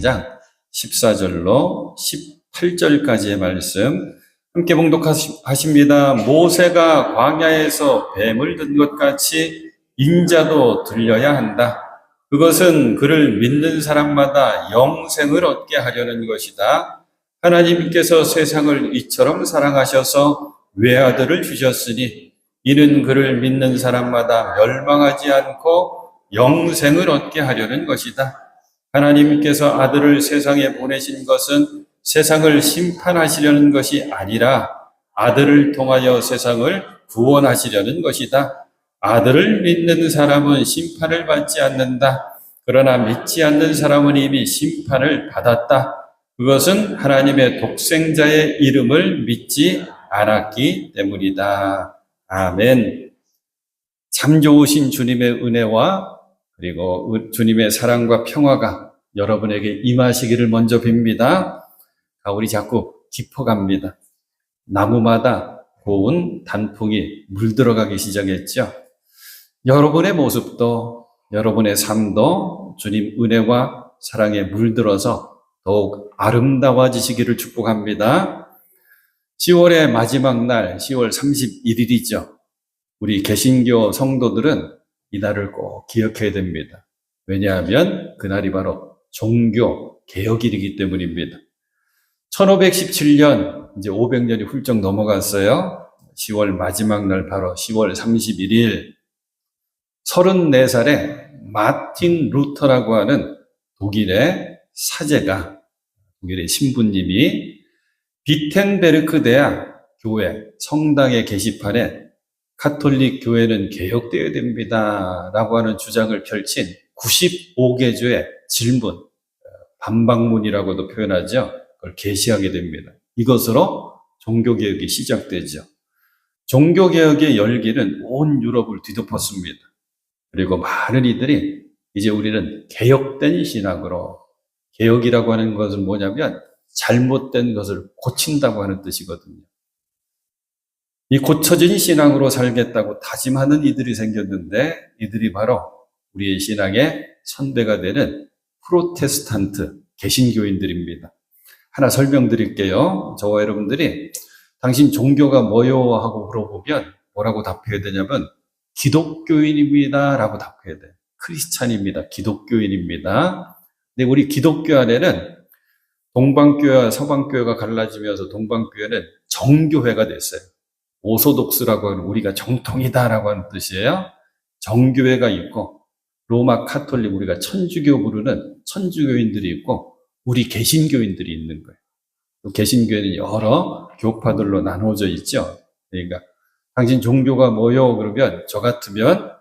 3장 14절로 18절까지의 말씀 함께 봉독하십니다. 모세가 광야에서 뱀을 든 것 같이 인자도 들려야 한다. 그것은 그를 믿는 사람마다 영생을 얻게 하려는 것이다. 하나님께서 세상을 이처럼 사랑하셔서 외아들을 주셨으니 이는 그를 믿는 사람마다 멸망하지 않고 영생을 얻게 하려는 것이다. 하나님께서 아들을 세상에 보내신 것은 세상을 심판하시려는 것이 아니라 아들을 통하여 세상을 구원하시려는 것이다. 아들을 믿는 사람은 심판을 받지 않는다. 그러나 믿지 않는 사람은 이미 심판을 받았다. 그것은 하나님의 독생자의 이름을 믿지 않았기 때문이다. 아멘. 참 좋으신 주님의 은혜와 그리고 주님의 사랑과 평화가 여러분에게 임하시기를 먼저 빕니다. 가을이 자꾸 깊어갑니다. 나무마다 고운 단풍이 물들어가기 시작했죠. 여러분의 모습도 여러분의 삶도 주님 은혜와 사랑에 물들어서 더욱 아름다워지시기를 축복합니다. 10월의 마지막 날 10월 31일이죠. 우리 개신교 성도들은 이날을 꼭 기억해야 됩니다. 왜냐하면 그날이 바로 종교 개혁일이기 때문입니다. 1517년 이제 500년이 훌쩍 넘어갔어요. 10월 마지막 날 바로 10월 31일 34살에 마틴 루터라고 하는 독일의 사제가 독일의 신부님이 비텐베르크 대학 교회 성당의 게시판에 가톨릭 교회는 개혁되어야 됩니다 라고 하는 주장을 펼친 95개조의 질문, 반박문이라고도 표현하죠. 그걸 게시하게 됩니다. 이것으로 종교개혁이 시작되죠. 종교개혁의 열기는 온 유럽을 뒤덮었습니다. 그리고 많은 이들이 이제 우리는 개혁된 신학으로, 개혁이라고 하는 것은 뭐냐면 잘못된 것을 고친다고 하는 뜻이거든요. 이 고쳐진 신앙으로 살겠다고 다짐하는 이들이 생겼는데 이들이 바로 우리의 신앙의 선배가 되는 프로테스탄트 개신교인들입니다. 하나 설명드릴게요. 저와 여러분들이 당신 종교가 뭐요? 하고 물어보면 뭐라고 답해야 되냐면 기독교인입니다 라고 답해야 돼요. 크리스찬입니다. 기독교인입니다. 근데 우리 기독교 안에는 동방교회와 서방교회가 갈라지면서 동방교회는 정교회가 됐어요. 오소독스라고 하는 우리가 정통이다라고 하는 뜻이에요. 정교회가 있고 로마 카톨릭 우리가 천주교 부르는 천주교인들이 있고 우리 개신교인들이 있는 거예요. 개신교회는 여러 교파들로 나눠져 있죠. 그러니까 당신 종교가 뭐요? 그러면 저 같으면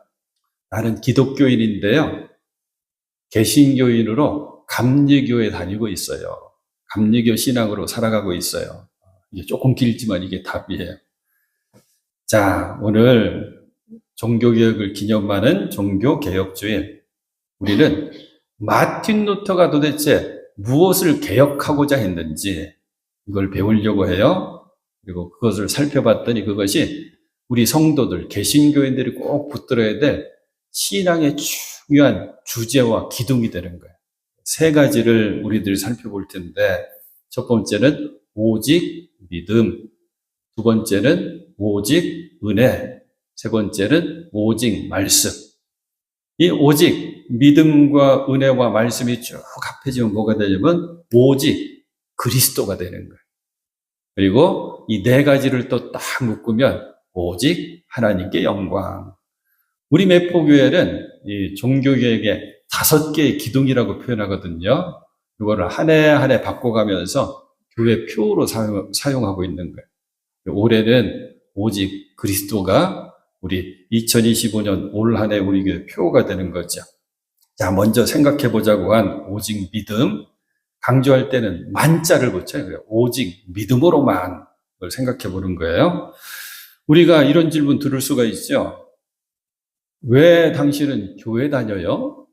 나는 기독교인인데요. 개신교인으로 감리교에 다니고 있어요. 감리교 신앙으로 살아가고 있어요. 이게 조금 길지만 이게 답이에요. 자, 오늘 종교개혁을 기념하는 종교개혁주일. 우리는 마틴 루터가 도대체 무엇을 개혁하고자 했는지 이걸 배우려고 해요. 그리고 그것을 살펴봤더니 그것이 우리 성도들, 개신교인들이 꼭 붙들어야 될 신앙의 중요한 주제와 기둥이 되는 거예요. 세 가지를 우리들이 살펴볼 텐데 첫 번째는 오직 믿음, 두 번째는 오직 은혜, 세 번째는 오직 말씀. 이 오직 믿음과 은혜와 말씀이 쭉 합해지면 뭐가 되냐면 오직 그리스도가 되는 거예요. 그리고 이 네 가지를 또 딱 묶으면 오직 하나님께 영광. 우리 매포교회는 이 종교개혁의 5개의 기둥이라고 표현하거든요. 이거를 한 해 한 해 바꿔가면서 교회 표로 사용하고 있는 거예요. 올해는 오직 그리스도가 우리 2025년 올 한 해 우리 교회 표가 되는 거죠. 자, 먼저 생각해 보자고 한 오직 믿음. 강조할 때는 만자를 붙여요. 오직 믿음으로만 그걸 생각해 보는 거예요. 우리가 이런 질문 들을 수가 있죠. 왜 당신은 교회 다녀요?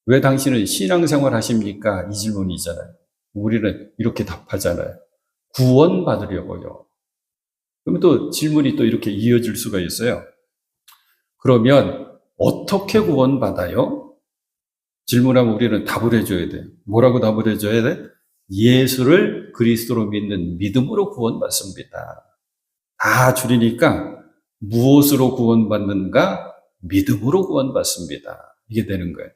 왜 당신은 신앙생활 하십니까? 이 질문이잖아요. 우리는 이렇게 답하잖아요. 구원받으려고요. 그럼 또 질문이 또 이렇게 이어질 수가 있어요. 그러면 어떻게 구원받아요? 질문하면 우리는 답을 해줘야 돼요. 뭐라고 답을 해줘야 돼? 예수를 그리스도로 믿는 믿음으로 구원받습니다. 다 줄이니까 무엇으로 구원받는가? 믿음으로 구원받습니다. 이게 되는 거예요.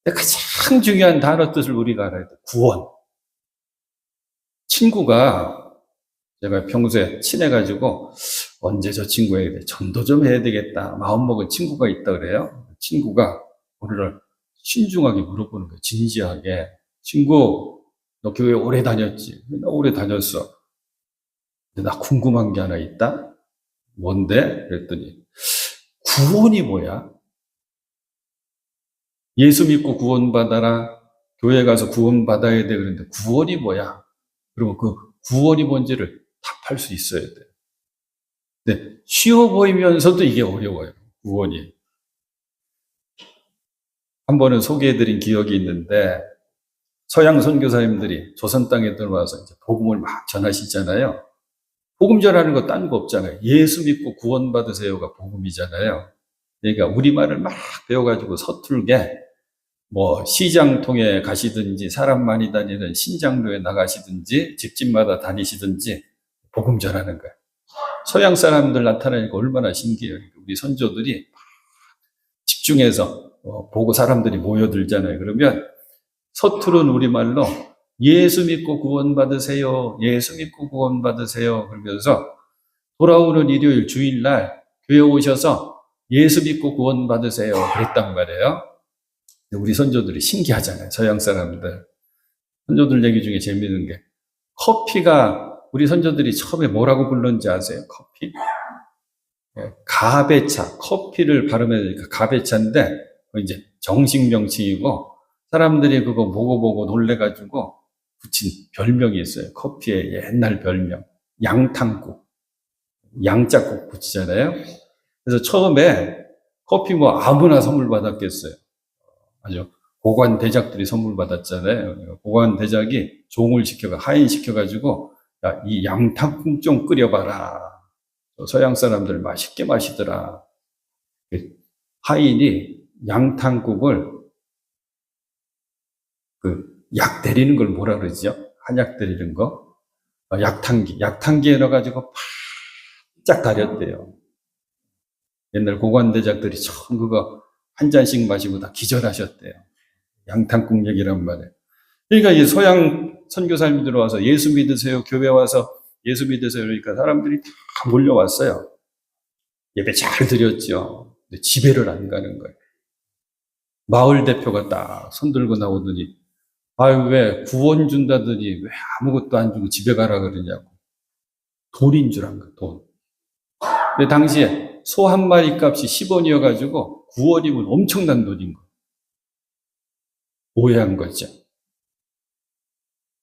가장 중요한 단어 뜻을 우리가 알아야 돼. 구원. 친구가 제가 평소에 친해가지고 언제 저 친구에게 전도 좀 해야 되겠다 마음먹은 친구가 있다 그래요. 친구가 우리를 신중하게 물어보는 거예요. 진지하게. 친구, 너 교회 오래 다녔지? 나 오래 다녔어. 근데 나 궁금한 게 하나 있다? 뭔데? 그랬더니 구원이 뭐야? 예수 믿고 구원받아라. 교회 가서 구원받아야 돼. 그런데 구원이 뭐야? 그러면 그 구원이 뭔지를 답할 수 있어야 돼. 근데 쉬워 보이면서도 이게 어려워요. 구원이. 한 번은 소개해드린 기억이 있는데 서양 선교사님들이 조선 땅에 들어와서 이제 복음을 막 전하시잖아요. 복음 전하는 거 딴 거 없잖아요. 예수 믿고 구원받으세요가 복음이잖아요. 그러니까 우리말을 막 배워가지고 서툴게 뭐 시장통에 가시든지 사람 많이 다니는 신장로에 나가시든지 집집마다 다니시든지 복음 전하는 거예요. 서양 사람들 나타나니까 얼마나 신기해요. 우리 선조들이 집중해서 보고 사람들이 모여들잖아요. 그러면 서투른 우리말로 예수 믿고 구원받으세요. 예수 믿고 구원받으세요. 그러면서 돌아오는 일요일 주일날 교회 오셔서 예수 믿고 구원받으세요. 그랬단 말이에요. 우리 선조들이 신기하잖아요. 서양 사람들. 선조들 얘기 중에 재미있는 게 커피가 우리 선조들이 처음에 뭐라고 불렀는지 아세요? 커피? 가베차. 커피를 발음해야 가베차인데 이제 정식 명칭이고 사람들이 그거 보고 놀래가지고 붙인 별명이 있어요. 커피의 옛날 별명. 양탕국. 양자국 붙이잖아요. 그래서 처음에 커피 뭐 아무나 선물 받았겠어요. 아주 고관 대작들이 선물 받았잖아요. 고관 대작이 종을 하인 시켜가지고 야, 이 양탕국 좀 끓여봐라. 서양 사람들 맛있게 마시더라. 하인이 양탕국을 약 데리는 걸 뭐라 그러죠? 한약 데리는 거? 약탕기에 넣어가지고 바짝 달였대요. 옛날 고관대작들이 처음 그거 한 잔씩 마시고 다 기절하셨대요. 양탕국 얘기란 말이에요. 그러니까 이 소양 선교사님이 들어와서 예수 믿으세요. 교회 와서 예수 믿으세요. 그러니까 사람들이 다 몰려왔어요. 예배 잘 드렸죠. 근데 집회를 안 가는 거예요. 마을 대표가 딱 손들고 나오더니 아유, 왜 구원 준다더니 왜 아무것도 안 주고 집에 가라 그러냐고. 돈인 줄 안 거야, 돈. 근데 당시에 소 한 마리 값이 10원이어가지고 9원이면 엄청난 돈인 거. 오해한 거죠.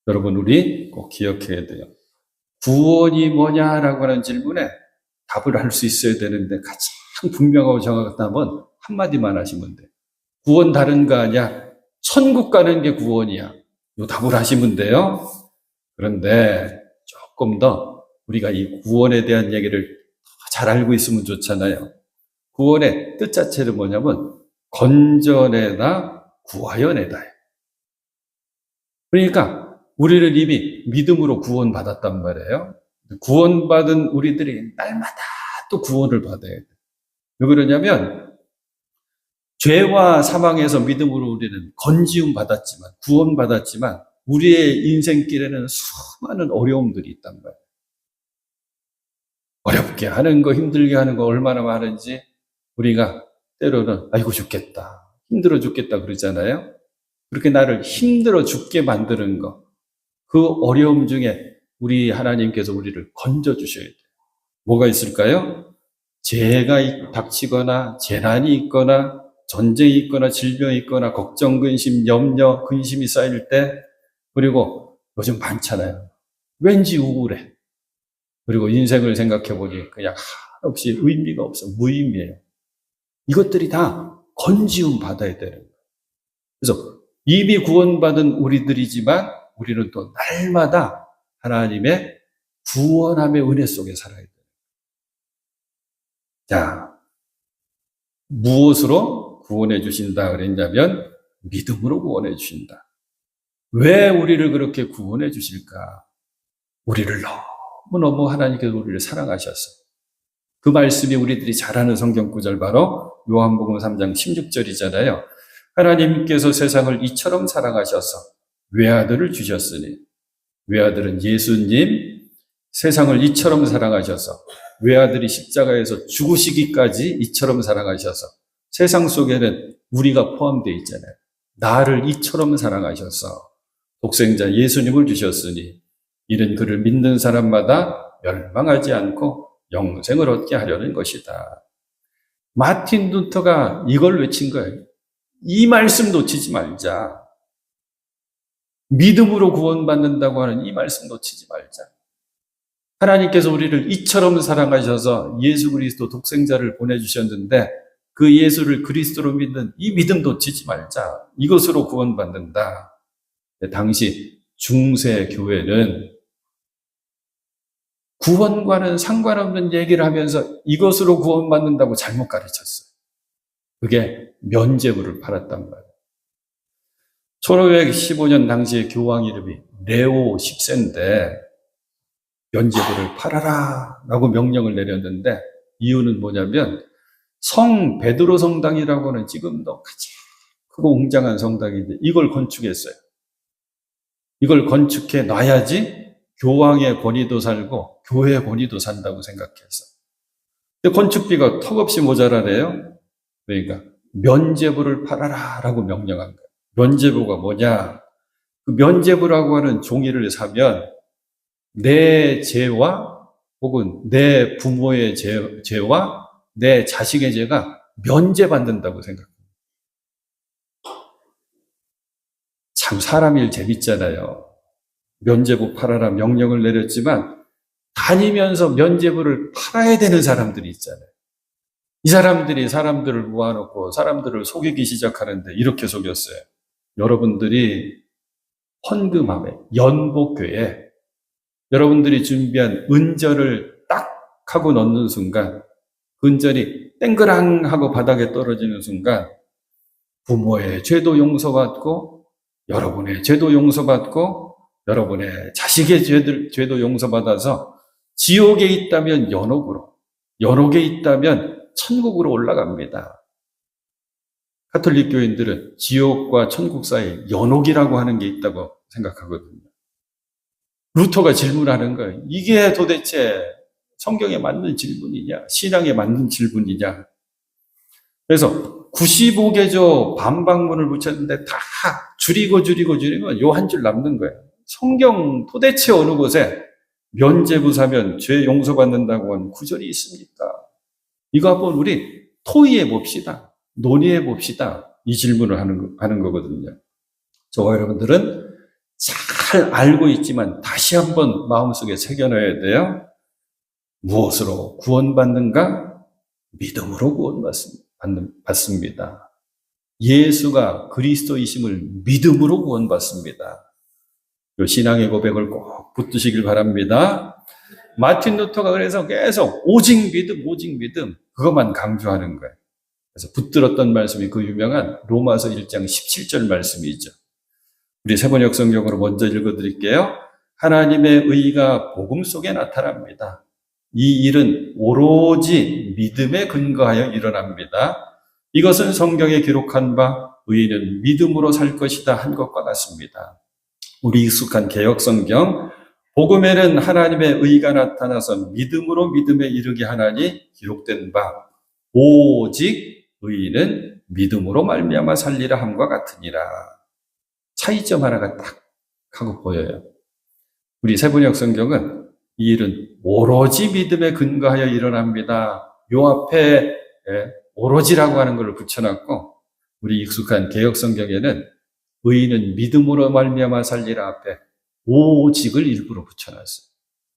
여러분, 우리 꼭 기억해야 돼요. 구원이 뭐냐라고 하는 질문에 답을 할 수 있어야 되는데 가장 분명하고 정확하다면 한마디만 하시면 돼요. 구원 다른 거 아니야? 천국 가는 게 구원이야. 요 답을 하시면 돼요. 그런데 조금 더 우리가 이 구원에 대한 얘기를 잘 알고 있으면 좋잖아요. 구원의 뜻 자체는 뭐냐면 건져내다 구하여내다. 그러니까 우리를 이미 믿음으로 구원받았단 말이에요. 구원받은 우리들이 날마다 또 구원을 받아야 돼요. 왜 그러냐면 죄와 사망에서 믿음으로 우리는 건지움 받았지만, 구원 받았지만, 우리의 인생길에는 수많은 어려움들이 있단 말이에요. 어렵게 하는 거, 힘들게 하는 거 얼마나 많은지, 우리가 때로는, 아이고 죽겠다, 힘들어 죽겠다 그러잖아요. 그렇게 나를 힘들어 죽게 만드는 거, 그 어려움 중에 우리 하나님께서 우리를 건져주셔야 돼요. 뭐가 있을까요? 죄가 닥치거나, 재난이 있거나, 전쟁이 있거나 질병이 있거나 걱정, 근심, 염려, 근심이 쌓일 때 그리고 요즘 많잖아요. 왠지 우울해. 그리고 인생을 생각해 보니 그냥 한없이 의미가 없어. 무의미해요. 이것들이 다 건지움 받아야 되는 거예요. 그래서 이미 구원받은 우리들이지만 우리는 또 날마다 하나님의 구원함의 은혜 속에 살아야 돼요. 자, 무엇으로 구원해 주신다 그랬냐면 믿음으로 구원해 주신다. 왜 우리를 그렇게 구원해 주실까? 우리를 너무너무 하나님께서 우리를 사랑하셨어. 그 말씀이 우리들이 잘 아는 성경 구절 바로 요한복음 3장 16절이잖아요. 하나님께서 세상을 이처럼 사랑하셔서 외아들을 주셨으니, 외아들은 예수님, 세상을 이처럼 사랑하셔서 외아들이 십자가에서 죽으시기까지 이처럼 사랑하셔서 세상 속에는 우리가 포함되어 있잖아요. 나를 이처럼 사랑하셔서 독생자 예수님을 주셨으니 이는 그를 믿는 사람마다 멸망하지 않고 영생을 얻게 하려는 것이다. 마틴 루터가 이걸 외친 거예요. 이 말씀 놓치지 말자. 믿음으로 구원받는다고 하는 이 말씀 놓치지 말자. 하나님께서 우리를 이처럼 사랑하셔서 예수 그리스도 독생자를 보내주셨는데 그 예수를 그리스도로 믿는 이 믿음 놓치지 말자. 이것으로 구원받는다. 당시 중세 교회는 구원과는 상관없는 얘기를 하면서 이것으로 구원받는다고 잘못 가르쳤어요. 그게 면죄부를 팔았단 말이에요. 1515년 당시에 교황 이름이 레오 10세인데 면죄부를 팔아라 라고 명령을 내렸는데 이유는 뭐냐면 성 베드로 성당이라고 하는 지금도 가장 크고 웅장한 성당인데 이걸 건축했어요. 이걸 건축해 놔야지 교황의 권위도 살고 교회의 권위도 산다고 생각해서. 근데 건축비가 턱없이 모자라네요. 그러니까 면죄부를 팔아라 라고 명령한 거예요. 면죄부가 뭐냐? 그 면죄부라고 하는 종이를 사면 내 죄와 혹은 내 부모의 죄와 내 자식의 죄가 면죄받는다고 생각합니다. 참 사람 일 재밌잖아요. 면죄부 팔아라 명령을 내렸지만 다니면서 면죄부를 팔아야 되는 사람들이 있잖아요. 이 사람들이 사람들을 모아놓고 사람들을 속이기 시작하는데 이렇게 속였어요. 여러분들이 헌금함에 연복교에 여러분들이 준비한 은전을 딱 하고 넣는 순간 그 은전이 땡그랑 하고 바닥에 떨어지는 순간 부모의 죄도 용서받고 여러분의 죄도 용서받고 여러분의 자식의 죄도 용서받아서 지옥에 있다면 연옥으로, 연옥에 있다면 천국으로 올라갑니다. 가톨릭 교인들은 지옥과 천국 사이에 연옥이라고 하는 게 있다고 생각하거든요. 루터가 질문하는 거예요. 이게 도대체 성경에 맞는 질문이냐? 신앙에 맞는 질문이냐? 그래서 95개조 반박문을 붙였는데 다 줄이고 요 한 줄 남는 거예요. 성경 도대체 어느 곳에 면죄부 사면 죄 용서받는다고 하는 구절이 있습니까? 이거 한번 우리 토의해 봅시다. 논의해 봅시다. 이 질문을 하는 거거든요. 저와 여러분들은 잘 알고 있지만 다시 한번 마음속에 새겨넣어야 돼요. 무엇으로 구원받는가? 믿음으로 구원받습니다. 예수가 그리스도이심을 믿음으로 구원받습니다. 이 신앙의 고백을 꼭 붙드시길 바랍니다. 마틴 루터가 그래서 계속 오직 믿음 그것만 강조하는 거예요. 그래서 붙들었던 말씀이 그 유명한 로마서 1장 17절 말씀이죠. 우리 세번역 성경으로 먼저 읽어드릴게요. 하나님의 의가 복음 속에 나타납니다. 이 일은 오로지 믿음에 근거하여 일어납니다. 이것은 성경에 기록한 바 의인은 믿음으로 살 것이다 한 것과 같습니다. 우리 익숙한 개역성경 복음에는 하나님의 의가 나타나서 믿음으로 믿음에 이르게 하나니 기록된 바 오직 의인은 믿음으로 말미암아 살리라 함과 같으니라. 차이점 하나가 딱 하고 보여요. 우리 세번역 성경은 이 일은 오로지 믿음에 근거하여 일어납니다. 요 앞에 오로지라고 하는 걸 붙여놨고 우리 익숙한 개역성경에는 의인은 믿음으로 말미암아 살리라 앞에 오직을 일부러 붙여놨어요.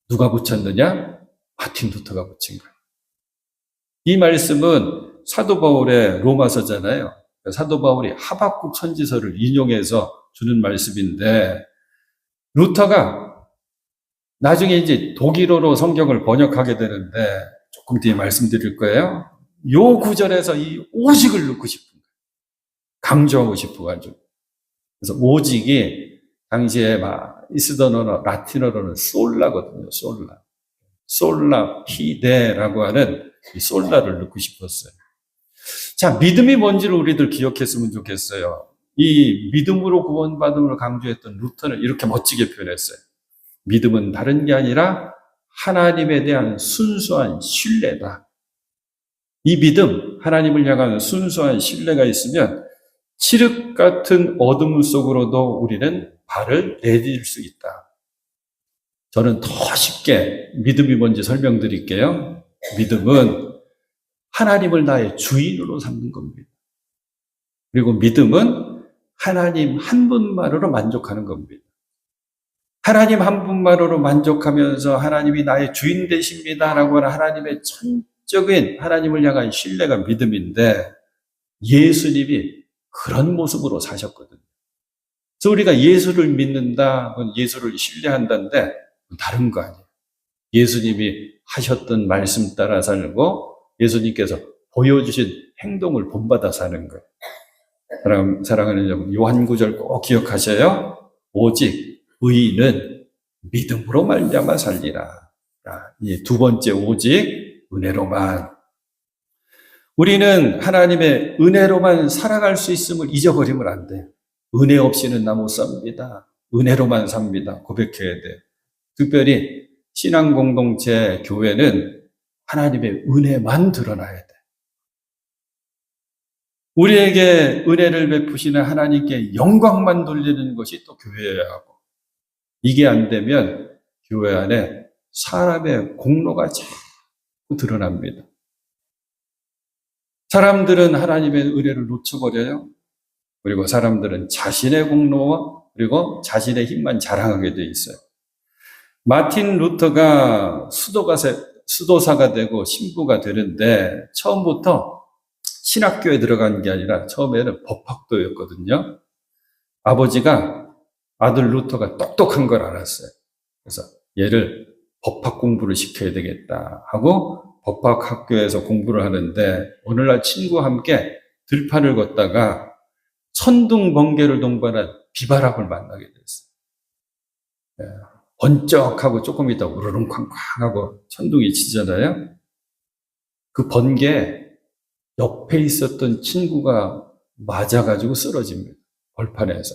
누가 붙였느냐? 마틴 루터가 붙인 거예요. 이 말씀은 사도 바울의 로마서잖아요. 사도 바울이 하박국 선지서를 인용해서 주는 말씀인데 루터가 나중에 이제 독일어로 성경을 번역하게 되는데 조금 뒤에 말씀드릴 거예요. 요 구절에서 이 오직을 넣고 싶은 거예요. 강조하고 싶어가지고. 그래서 오직이 당시에 막 쓰던 언어, 라틴어로는 솔라거든요. 솔라. 솔라 피데라고 하는 이 솔라를 넣고 싶었어요. 자, 믿음이 뭔지를 우리들 기억했으면 좋겠어요. 이 믿음으로 구원받음을 강조했던 루터는 이렇게 멋지게 표현했어요. 믿음은 다른 게 아니라 하나님에 대한 순수한 신뢰다. 이 믿음, 하나님을 향한 순수한 신뢰가 있으면 칠흑 같은 어둠 속으로도 우리는 발을 내딜 수 있다. 저는 더 쉽게 믿음이 뭔지 설명드릴게요. 믿음은 하나님을 나의 주인으로 삼는 겁니다. 그리고 믿음은 하나님 한 분만으로 만족하는 겁니다. 하나님 한 분만으로 만족하면서 하나님이 나의 주인 되십니다라고 하는 하나님의 전적인 하나님을 향한 신뢰가 믿음인데 예수님이 그런 모습으로 사셨거든요. 그래서 우리가 예수를 믿는다, 예수를 신뢰한다는데 다른 거 아니에요. 예수님이 하셨던 말씀 따라 살고 예수님께서 보여주신 행동을 본받아 사는 거예요. 사랑하는 여러분, 요한 9절 꼭 기억하셔요. 오직 의인은 믿음으로 말미암아 살리라. 이 두 번째 오직 은혜로만. 우리는 하나님의 은혜로만 살아갈 수 있음을 잊어버리면 안 돼요. 은혜 없이는 나 못 삽니다. 은혜로만 삽니다. 고백해야 돼요. 특별히 신앙 공동체 교회는 하나님의 은혜만 드러나야 돼. 우리에게 은혜를 베푸시는 하나님께 영광만 돌리는 것이 또 교회여야 하고, 이게 안 되면 교회 안에 사람의 공로가 자꾸 드러납니다. 사람들은 하나님의 은혜를 놓쳐버려요. 그리고 사람들은 자신의 공로와 그리고 자신의 힘만 자랑하게 돼 있어요. 마틴 루터가 수도사가 되고 신부가 되는데 처음부터 신학교에 들어간 게 아니라 처음에는 법학도였거든요. 아버지가 아들 루터가 똑똑한 걸 알았어요. 그래서 얘를 법학 공부를 시켜야 되겠다 하고 법학학교에서 공부를 하는데 오늘날 친구와 함께 들판을 걷다가 천둥 번개를 동반한 비바람을 만나게 됐어요. 번쩍하고 조금 있다 우르릉 쾅쾅 하고 천둥이 치잖아요. 그 번개에 옆에 있었던 친구가 맞아가지고 쓰러집니다. 벌판에서.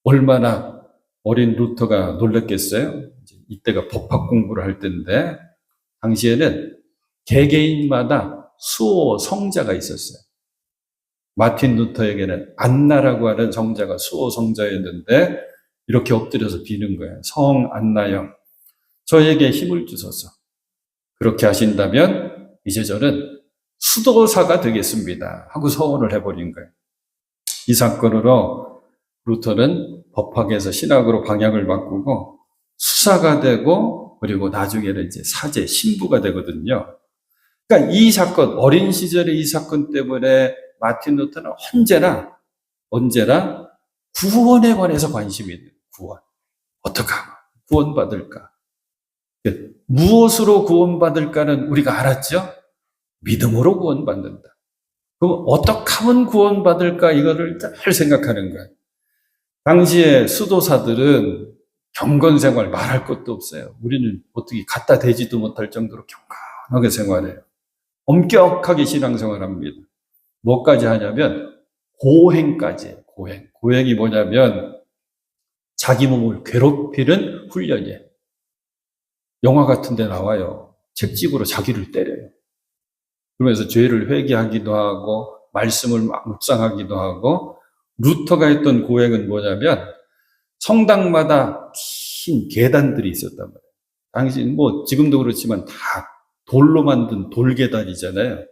얼마나 어린 루터가 놀랐겠어요? 이때가 법학 공부를 할 때인데 당시에는 개개인마다 수호 성자가 있었어요. 마틴 루터에게는 안나라고 하는 성자가 수호 성자였는데 이렇게 엎드려서 비는 거예요. 성 안나여, 저에게 힘을 주소서. 그렇게 하신다면 이제 저는 수도사가 되겠습니다 하고 서원을 해버린 거예요. 이 사건으로 루터는 법학에서 신학으로 방향을 바꾸고 수사가 되고 그리고 나중에는 이제 사제, 신부가 되거든요. 그러니까 이 사건, 어린 시절의 이 사건 때문에 마틴 루터는 언제나 구원에 관해서 관심이 있는 구원. 어떻게 하면 구원받을까? 무엇으로 구원받을까는 우리가 알았죠? 믿음으로 구원받는다. 그럼 어떻게 하면 구원받을까? 이거를 늘 생각하는 거예요. 당시에 수도사들은 경건생활 말할 것도 없어요. 우리는 어떻게 갖다 대지도 못할 정도로 경건하게 생활해요. 엄격하게 신앙생활합니다. 뭐까지 하냐면 고행까지 해요. 고행이 뭐냐면 자기 몸을 괴롭히는 훈련이에요. 영화 같은 데 나와요. 책집으로 자기를 때려요. 그러면서 죄를 회개하기도 하고 말씀을 막 묵상하기도 하고 루터가 했던 고행은 뭐냐면 성당마다 긴 계단들이 있었단 말이에요. 당시 지금도 그렇지만 다 돌로 만든 돌계단이잖아요.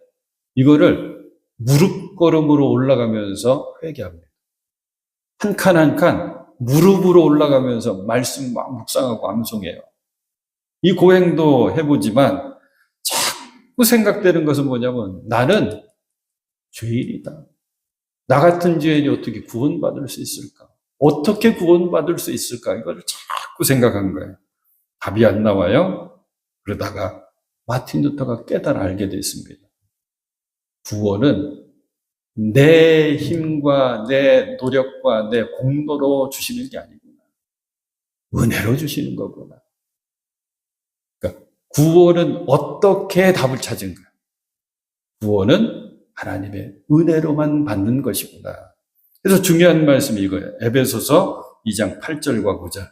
이거를 무릎 걸음으로 올라가면서 회개합니다. 한 칸 한 칸 무릎으로 올라가면서 말씀 막 묵상하고 암송해요. 이 고행도 해보지만 자꾸 생각되는 것은 뭐냐면 나는 죄인이다. 나 같은 죄인이 어떻게 구원받을 수 있을까? 어떻게 구원받을 수 있을까? 이걸 자꾸 생각한 거예요. 답이 안 나와요. 그러다가 마틴 루터가 깨달아 알게 됐습니다. 구원은 내 힘과 내 노력과 내 공로로 주시는 게 아니구나. 은혜로 주시는 거구나. 그러니까 구원은 어떻게 답을 찾은 거야? 구원은 하나님의 은혜로만 받는 것이구나. 그래서 중요한 말씀이 이거예요. 에베소서 2장 8절과 9절.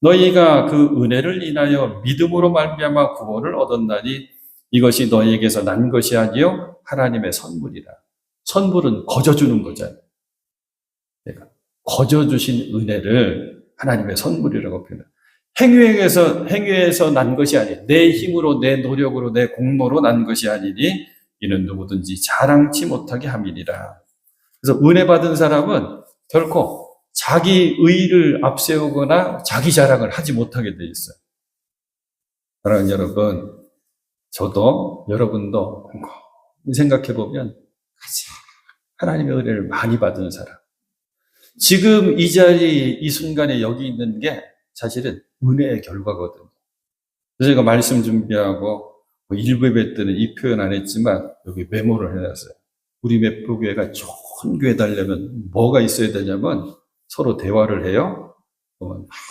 너희가 그 은혜를 인하여 믿음으로 말미암아 구원을 얻었나니 이것이 너희에게서 난 것이 아니요 하나님의 선물이라. 선물은 거저 주는 거잖아요. 내가 거저 주신 은혜를 하나님의 선물이라고 표현해요. 행위에서 난 것이 아니, 내 힘으로, 내 노력으로, 내 공로로 난 것이 아니니 이는 누구든지 자랑치 못하게 함이니라. 그래서 은혜 받은 사람은 결코 자기 의를 앞세우거나 자기 자랑을 하지 못하게 돼 있어요. 사랑하는 여러분, 저도 여러분도 생각해 보면 가장 하나님의 은혜를 많이 받은 사람, 지금 이 자리, 이 순간에 여기 있는 게 사실은 은혜의 결과거든요. 그래서 제가 말씀 준비하고 일부 예배 때는 이 표현 안 했지만 여기 메모를 해놨어요. 우리 매포교회가 좋은 교회 되려면 뭐가 있어야 되냐면 서로 대화를 해요.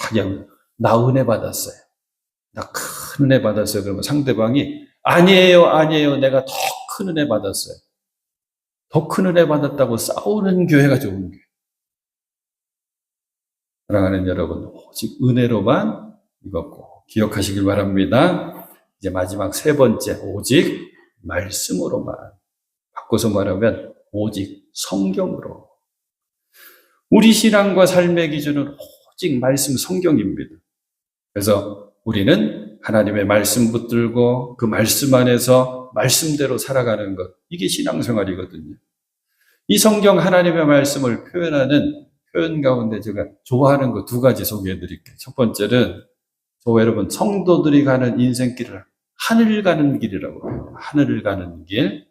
그냥 나 은혜 받았어요. 나 큰 은혜 받았어요. 그러면 상대방이 아니에요. 내가 더 큰 은혜 받았어요. 더 큰 은혜 받았다고 싸우는 교회가 좋은 교회. 사랑하는 여러분, 오직 은혜로만 이거 꼭 기억하시길 바랍니다. 이제 마지막 세 번째, 오직 말씀으로만. 바꿔서 말하면 오직 성경으로. 우리 신앙과 삶의 기준은 오직 말씀 성경입니다. 그래서 우리는 하나님의 말씀 붙들고 그 말씀 안에서 말씀대로 살아가는 것, 이게 신앙생활이거든요. 이 성경 하나님의 말씀을 표현하는 표현 가운데 제가 좋아하는 거 두 가지 소개해 드릴게요. 첫 번째는 여러분 성도들이 가는 인생길을 하늘 가는 길이라고 해요. 하늘을 가는 길.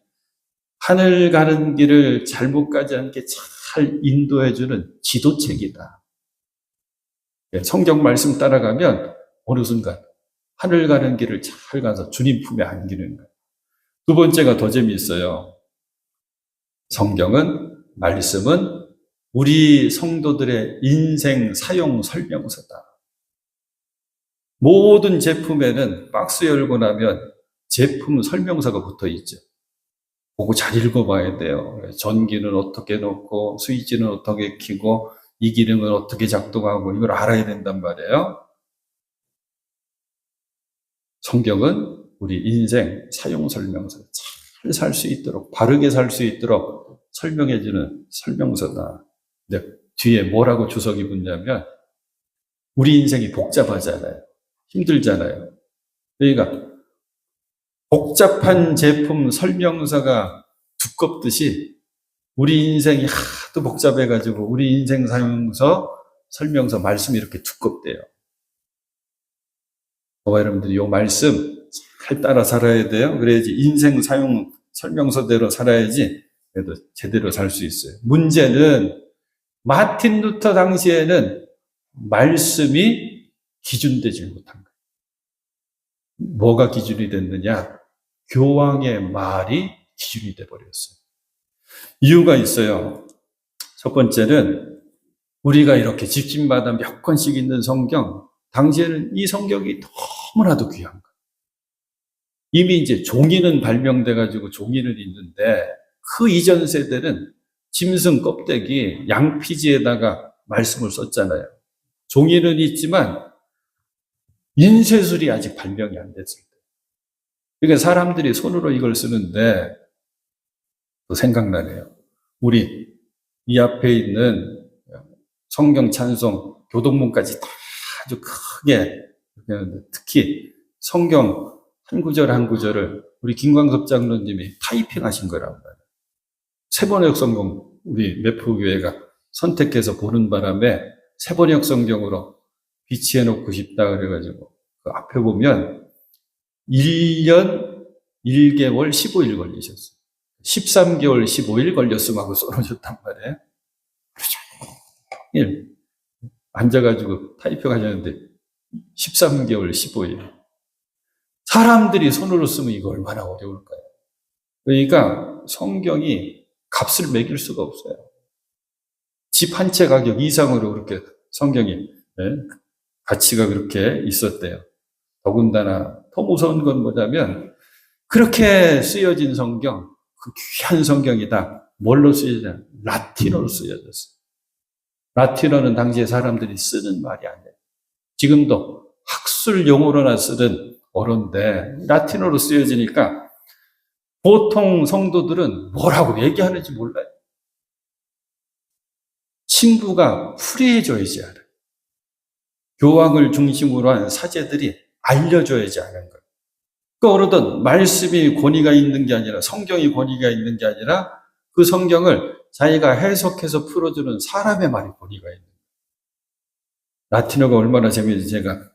하늘 가는 길을 잘못 가지 않게 잘 인도해주는 지도책이다. 성경 말씀 따라가면 어느 순간 하늘 가는 길을 잘 가서 주님 품에 안기는 거예요. 두 번째가 더 재미있어요. 성경은, 말씀은 우리 성도들의 인생 사용 설명서다. 모든 제품에는 박스 열고 나면 제품 설명서가 붙어 있죠. 보고 잘 읽어봐야 돼요. 전기는 어떻게 놓고, 스위치는 어떻게 켜고, 이 기능은 어떻게 작동하고, 이걸 알아야 된단 말이에요. 성경은 우리 인생 사용 설명서, 잘 살 수 있도록, 바르게 살 수 있도록 설명해주는 설명서다. 근데 뒤에 뭐라고 주석이 붙냐면, 우리 인생이 복잡하잖아요. 힘들잖아요. 그러니까 복잡한 제품 설명서가 두껍듯이 우리 인생이 하도 복잡해가지고 우리 인생 사용서 설명서 말씀이 이렇게 두껍대요. 저와 여러분들이 이 말씀 잘 따라 살아야 돼요. 그래야지 인생 사용 설명서대로 살아야지 그래도 제대로 살 수 있어요. 문제는 마틴 루터 당시에는 말씀이 기준되지 못한 거예요. 뭐가 기준이 됐느냐? 교황의 말이 기준이 돼버렸어요. 이유가 있어요. 첫 번째는 우리가 이렇게 집집마다 몇 권씩 있는 성경, 당시에는 이 성경이 너무나도 귀한 거예요. 이미 이제 종이는 발명돼가지고 종이는 있는데 그 이전 세대는 짐승 껍데기, 양피지에다가 말씀을 썼잖아요. 종이는 있지만 인쇄술이 아직 발명이 안 됐을 때. 그러니까 사람들이 손으로 이걸 쓰는데 또 생각나네요. 우리 이 앞에 있는 성경 찬송 교동문까지 다 아주 크게, 특히 성경 한 구절 한 구절을 우리 김광섭 장로님이 타이핑 하신 거란 말이에요. 세번역 성경 우리 매포교회가 선택해서 보는 바람에 세번역 성경으로 비치해 놓고 싶다 그래가지고 그 앞에 보면 1년 1개월 15일 걸리셨어요. 13개월 15일 걸렸으면 하고 써놓으셨단 말이에요. 그렇죠. 앉아가지고 타이핑 하셨는데 13개월 15일. 사람들이 손으로 쓰면 이거 얼마나 어려울까요? 그러니까 성경이 값을 매길 수가 없어요. 집 한 채 가격 이상으로 그렇게 성경이 가치가 그렇게 있었대요. 더군다나 더 무서운 건 뭐냐면 그렇게 쓰여진 성경, 그 귀한 성경이다. 뭘로 쓰여졌냐? 라틴어로 쓰여졌어요. 라틴어는 당시에 사람들이 쓰는 말이 아니에요. 지금도 학술 용어로나 쓰는 어른데 라틴어로 쓰여지니까 보통 성도들은 뭐라고 얘기하는지 몰라요. 신부가 풀이해줘야지 알아요. 교황을 중심으로 한 사제들이 알려줘야지 아는 거예요. 그 어르든 말씀이 권위가 있는 게 아니라 성경이 권위가 있는 게 아니라 그 성경을 자기가 해석해서 풀어주는 사람의 말이 권위가 있는 거예요. 라틴어가 얼마나 재미있는지 제가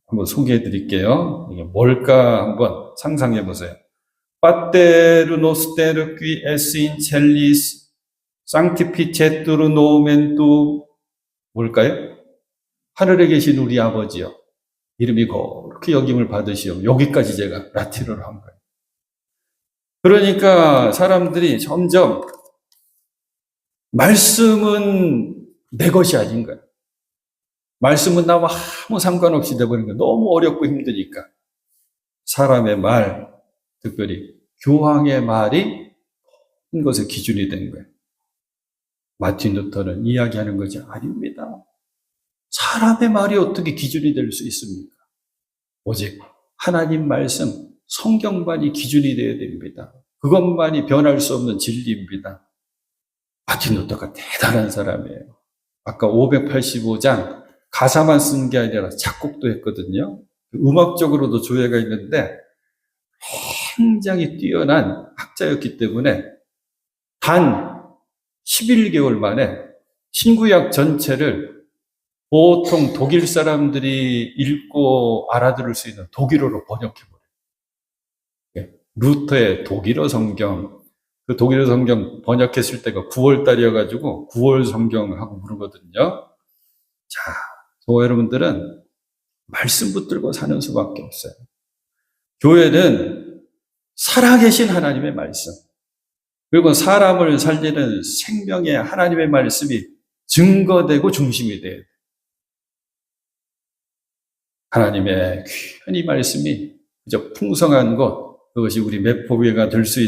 한번 소개해 드릴게요. 이게 뭘까 한번 상상해 보세요. Pater noster qui es in celis sanctificetur nomen tu 뭘까요? 하늘에 계신 우리 아버지요. 이름이 거룩히 여김을 받으시오. 여기까지 제가 라틴어로 한 거예요. 그러니까 사람들이 점점 말씀은 내 것이 아닌 거예요. 말씀은 나와 아무 상관없이 돼버린 거예요. 너무 어렵고 힘드니까. 사람의 말, 특별히 교황의 말이 모든 것의 기준이 된 거예요. 마틴 루터는 이야기하는 것이 아닙니다. 사람의 말이 어떻게 기준이 될 수 있습니까? 오직 하나님 말씀, 성경만이 기준이 되어야 됩니다. 그것만이 변할 수 없는 진리입니다. 마틴 루터가 대단한 사람이에요. 아까 585장 가사만 쓴 게 아니라 작곡도 했거든요. 음악적으로도 조예가 있는데 굉장히 뛰어난 학자였기 때문에 단 11개월 만에 신구약 전체를 보통 독일 사람들이 읽고 알아들을 수 있는 독일어로 번역해버려요. 루터의 독일어 성경, 그 독일어 성경 번역했을 때가 9월 달이어가지고 9월 성경하고 부르거든요. 자, 여러분들은 말씀 붙들고 사는 수밖에 없어요. 교회는 살아계신 하나님의 말씀, 그리고 사람을 살리는 생명의 하나님의 말씀이 증거되고 중심이 돼야 돼요. 하나님의 귀한 이 말씀이 그저 풍성한 것, 그것이 우리 매포교회가 될 수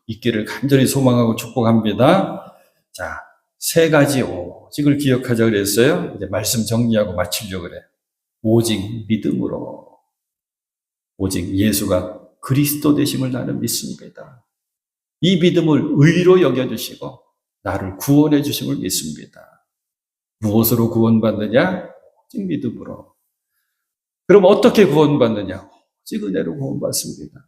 있기를 간절히 소망하고 축복합니다. 자, 세 가지 오직을 기억하자 그랬어요. 이제 말씀 정리하고 마치려고 그래요. 오직 믿음으로, 오직 예수가 그리스도 되심을 나는 믿습니다. 이 믿음을 의로 여겨주시고 나를 구원해 주심을 믿습니다. 무엇으로 구원받느냐? 오직 믿음으로. 그럼 어떻게 구원받느냐? 오직 은혜로 구원받습니다.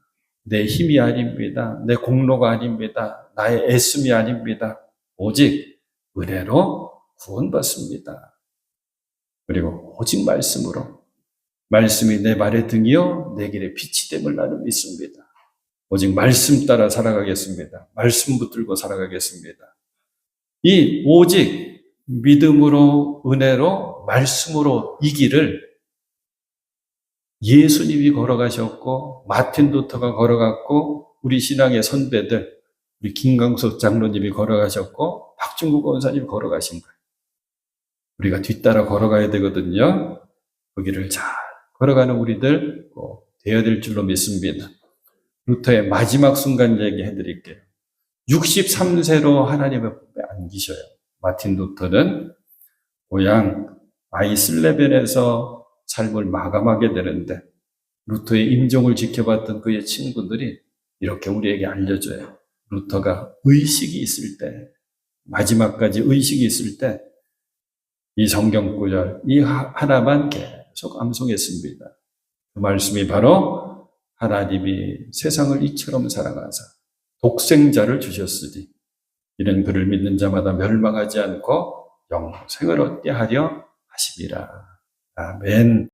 내 힘이 아닙니다. 내 공로가 아닙니다. 나의 애씀이 아닙니다. 오직 은혜로 구원받습니다. 그리고 오직 말씀으로, 말씀이 내 발의 등이요 내 길의 빛이 됨을 나는 믿습니다. 오직 말씀 따라 살아가겠습니다. 말씀 붙들고 살아가겠습니다. 이 오직 믿음으로, 은혜로, 말씀으로 이 길을 예수님이 걸어가셨고 마틴 루터가 걸어갔고 우리 신앙의 선배들, 우리 김광석 장로님이 걸어가셨고 박중국 권사님이 걸어가신 거예요. 우리가 뒤따라 걸어가야 되거든요. 그 길을 잘 걸어가는 우리들 되어야 될 줄로 믿습니다. 루터의 마지막 순간 얘기해 드릴게요. 63세로 하나님의 품에 안기셔요. 마틴 루터는 고향 아이슬레벤에서 삶을 마감하게 되는데 루터의 임종을 지켜봤던 그의 친구들이 이렇게 우리에게 알려줘요. 루터가 의식이 있을 때, 마지막까지 의식이 있을 때 이 성경 구절, 이 하나만 계속 암송했습니다. 그 말씀이 바로 하나님이 세상을 이처럼 사랑하사 독생자를 주셨으니 이는 그를 믿는 자마다 멸망하지 않고 영생을 얻게 하려 하심이라. 아멘.